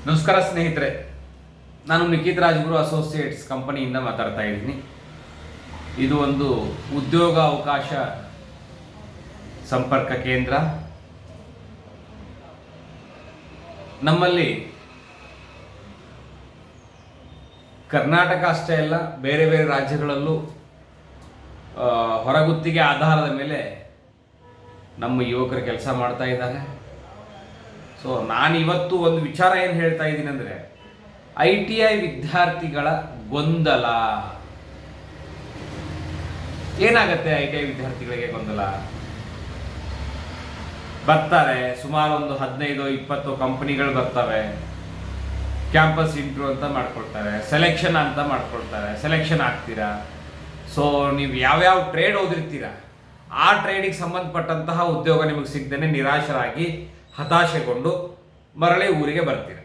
ನಮಸ್ಕಾರ ಸ್ನೇಹಿತರೆ, ನಾನು ನಿಖಿತ್ ರಾಜ್ಗುರು ಅಸೋಸಿಯೇಟ್ಸ್ ಕಂಪನಿಯಿಂದ ಮಾತಾಡ್ತಾ ಇದ್ದೀನಿ. ಇದು ಒಂದು ಉದ್ಯೋಗ ಅವಕಾಶ ಸಂಪರ್ಕ ಕೇಂದ್ರ. ನಮ್ಮಲ್ಲಿ ಕರ್ನಾಟಕ ಅಷ್ಟೇ ಅಲ್ಲ, ಬೇರೆ ಬೇರೆ ರಾಜ್ಯಗಳಲ್ಲೂ ಹೊರಗುತ್ತಿಗೆ ಆಧಾರದ ಮೇಲೆ ನಮ್ಮ ಯುವಕರು ಕೆಲಸ ಮಾಡ್ತಾ ಇದ್ದಾರೆ. ಸೊ ನಾನಿವತ್ತು ಒಂದು ವಿಚಾರ ಏನು ಹೇಳ್ತಾ ಇದ್ದೀನಿ ಅಂದರೆ, ITI ವಿದ್ಯಾರ್ಥಿಗಳ ಗೊಂದಲ ಏನಾಗತ್ತೆ. ITI ವಿದ್ಯಾರ್ಥಿಗಳಿಗೆ ಗೊಂದಲ ಬರ್ತಾರೆ, ಸುಮಾರು ಒಂದು 15-20 ಕಂಪನಿಗಳು ಬರ್ತವೆ. ಕ್ಯಾಂಪಸ್ ಇಂಟರ್ವ್ಯೂ ಅಂತ ಮಾಡ್ಕೊಳ್ತಾರೆ, ಸೆಲೆಕ್ಷನ್ ಅಂತ ಮಾಡ್ಕೊಳ್ತಾರೆ, ಸೆಲೆಕ್ಷನ್ ಆಗ್ತೀರಾ. ಸೊ ನೀವು ಯಾವ್ಯಾವ ಟ್ರೇಡ್ ಓದಿರ್ತೀರಾ, ಆ ಟ್ರೇಡಿಗೆ ಸಂಬಂಧಪಟ್ಟಂತಹ ಉದ್ಯೋಗ ನಿಮಗೆ ಸಿಗದೇನೆ ನಿರಾಶರಾಗಿ ಹತಾಶೆಗೊಂಡು ಮರಳಿ ಊರಿಗೆ ಬರ್ತೀರ.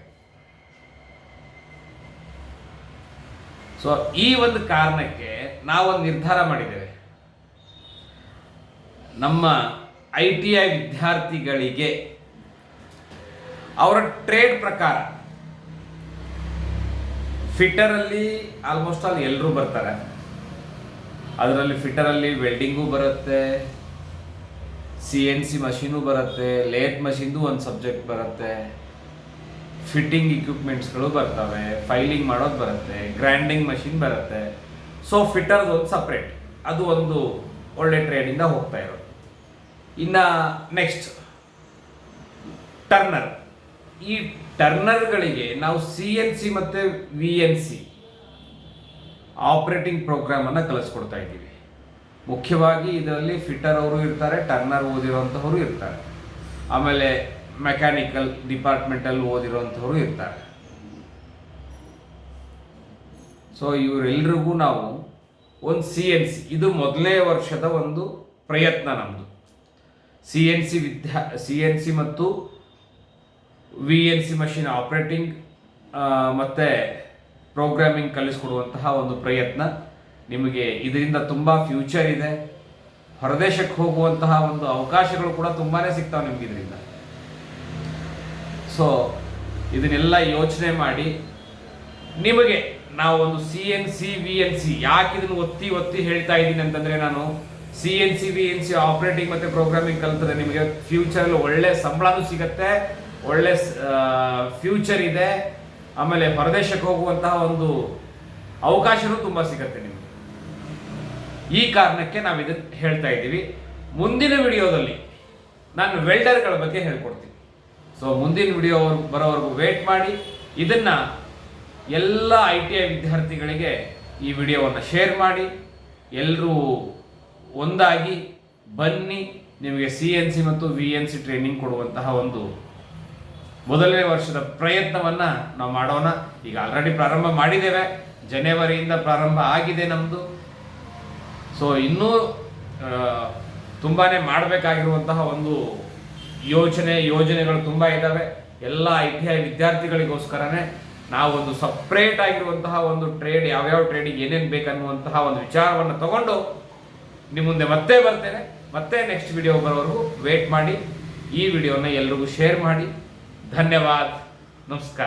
ಸೊ ಈ ಒಂದು ಕಾರಣಕ್ಕೆ ನಾವೊಂದು ನಿರ್ಧಾರ ಮಾಡಿದ್ದೇವೆ. ನಮ್ಮ ITI ವಿದ್ಯಾರ್ಥಿಗಳಿಗೆ ಅವರ ಟ್ರೇಡ್ ಪ್ರಕಾರ ಫಿಟ್ಟರಲ್ಲಿ ಆಲ್ಮೋಸ್ಟ್ ಆಲ್ ಎಲ್ಲರೂ ಬರ್ತಾರೆ. ಅದರಲ್ಲಿ ಫಿಟ್ಟರಲ್ಲಿ ವೆಲ್ಡಿಂಗು ಬರುತ್ತೆ, CNC ಮಷೀನು ಬರುತ್ತೆ, ಲೇತ್ ಮಷೀನ್ದು ಒಂದು ಸಬ್ಜೆಕ್ಟ್ ಬರುತ್ತೆ, ಫಿಟ್ಟಿಂಗ್ ಇಕ್ವಿಪ್ಮೆಂಟ್ಸ್ಗಳು ಬರ್ತವೆ, ಫೈಲಿಂಗ್ ಮಾಡೋದು ಬರುತ್ತೆ, ಗ್ರೈಂಡಿಂಗ್ ಮಷೀನ್ ಬರುತ್ತೆ. ಸೊ ಫಿಟ್ಟರ್ದು ಒಂದು ಸಪ್ರೇಟ್, ಅದು ಒಂದು ಒಳ್ಳೆ ಟ್ರೇಡಿಂದ ಹೋಗ್ತಾ ಇರೋದು. ಇನ್ನು ನೆಕ್ಸ್ಟ್ ಟರ್ನರ್. ಈ ಟರ್ನರ್ಗಳಿಗೆ ನಾವು CNC ಮತ್ತು VNC ಆಪರೇಟಿಂಗ್ ಪ್ರೋಗ್ರಾಮನ್ನು ಕಲಿಸ್ಕೊಡ್ತಾ ಇದ್ದೀವಿ. ಮುಖ್ಯವಾಗಿ ಇದರಲ್ಲಿ ಫಿಟ್ಟರ್ ಅವರು ಇರ್ತಾರೆ, ಟರ್ನರ್ ಓದಿರುವಂಥವರು ಇರ್ತಾರೆ, ಆಮೇಲೆ ಮೆಕ್ಯಾನಿಕಲ್ ಡಿಪಾರ್ಟ್ಮೆಂಟಲ್ಲಿ ಓದಿರುವಂಥವರು ಇರ್ತಾರೆ. ಸೊ ಇವರೆಲ್ಲರಿಗೂ ನಾವು ಒಂದು CNC, ಇದು ಮೊದಲನೇ ವರ್ಷದ ಒಂದು ಪ್ರಯತ್ನ ನಮ್ಮದು. CNC ಮತ್ತು VNC ಮಷಿನ್ ಆಪರೇಟಿಂಗ್ ಮತ್ತು ಪ್ರೋಗ್ರಾಮಿಂಗ್ ಕಲಿಸ್ಕೊಡುವಂತಹ ಒಂದು ಪ್ರಯತ್ನ. ನಿಮಗೆ ಇದರಿಂದ ತುಂಬ ಫ್ಯೂಚರ್ ಇದೆ. ಹೊರದೇಶಕ್ಕೆ ಹೋಗುವಂತಹ ಒಂದು ಅವಕಾಶಗಳು ಕೂಡ ತುಂಬಾ ಸಿಗ್ತಾವೆ ನಿಮ್ಗೆ ಇದರಿಂದ. ಸೊ ಇದನ್ನೆಲ್ಲ ಯೋಚನೆ ಮಾಡಿ ನಿಮಗೆ ನಾವು ಒಂದು CNC VNC, ಯಾಕೆ ಇದನ್ನು ಒತ್ತಿ ಹೇಳ್ತಾ ಇದ್ದೀನಿ ಅಂತಂದರೆ, ನಾನು CNC VNC ಆಪರೇಟಿಂಗ್ ಮತ್ತು ಪ್ರೋಗ್ರಾಮಿಂಗ್ ಕಲಿತರೆ ನಿಮಗೆ ಫ್ಯೂಚರಲ್ಲಿ ಒಳ್ಳೆ ಸಂಬಳನೂ ಸಿಗುತ್ತೆ, ಒಳ್ಳೆ ಫ್ಯೂಚರ್ ಇದೆ, ಆಮೇಲೆ ಹೊರದೇಶಕ್ಕೆ ಹೋಗುವಂತಹ ಒಂದು ಅವಕಾಶನೂ ತುಂಬ ಸಿಗುತ್ತೆ ನಿಮಗೆ. ಈ ಕಾರಣಕ್ಕೆ ನಾವು ಇದನ್ನು ಹೇಳ್ತಾ ಇದ್ದೀವಿ. ಮುಂದಿನ ವಿಡಿಯೋದಲ್ಲಿ ನಾನು ವೆಲ್ಡರ್ಗಳ ಬಗ್ಗೆ ಹೇಳ್ಕೊಡ್ತೀನಿ. ಸೊ ಮುಂದಿನ ವಿಡಿಯೋ ಬರೋವರೆಗೂ ವೇಟ್ ಮಾಡಿ. ಇದನ್ನು ಎಲ್ಲ ITI ವಿದ್ಯಾರ್ಥಿಗಳಿಗೆ ಈ ವಿಡಿಯೋವನ್ನು ಶೇರ್ ಮಾಡಿ. ಎಲ್ಲರೂ ಒಂದಾಗಿ ಬನ್ನಿ, ನಿಮಗೆ CNC ಮತ್ತು VNC ಟ್ರೈನಿಂಗ್ ಕೊಡುವಂತಹ ಒಂದು ಮೊದಲನೇ ವರ್ಷದ ಪ್ರಯತ್ನವನ್ನು ನಾವು ಮಾಡೋಣ. ಈಗ ಆಲ್ರೆಡಿ ಪ್ರಾರಂಭ ಮಾಡಿದ್ದೇವೆ, ಜನವರಿಯಿಂದ ಪ್ರಾರಂಭ ಆಗಿದೆ ನಮ್ಮದು. ಸೊ ಇನ್ನೂ ತುಂಬಾ ಮಾಡಬೇಕಾಗಿರುವಂತಹ ಒಂದು ಯೋಜನೆಗಳು ತುಂಬ ಇದ್ದಾವೆ. ಎಲ್ಲ ITI ವಿದ್ಯಾರ್ಥಿಗಳಿಗೋಸ್ಕರನೇ ನಾವೊಂದು ಸಪ್ರೇಟ್ ಆಗಿರುವಂತಹ ಒಂದು ಟ್ರೇಡ್, ಯಾವ್ಯಾವ ಟ್ರೇಡಿಗೆ ಏನೇನು ಬೇಕನ್ನುವಂತಹ ಒಂದು ವಿಚಾರವನ್ನು ತಗೊಂಡು ನಿಮ್ಮ ಮುಂದೆ ಮತ್ತೆ ಬರ್ತೇನೆ. ಮತ್ತೆ ನೆಕ್ಸ್ಟ್ ವಿಡಿಯೋ ಬರೋವರೆಗೂ ವೇಟ್ ಮಾಡಿ. ಈ ವಿಡಿಯೋನ ಎಲ್ರಿಗೂ ಶೇರ್ ಮಾಡಿ. ಧನ್ಯವಾದ. ನಮಸ್ಕಾರ.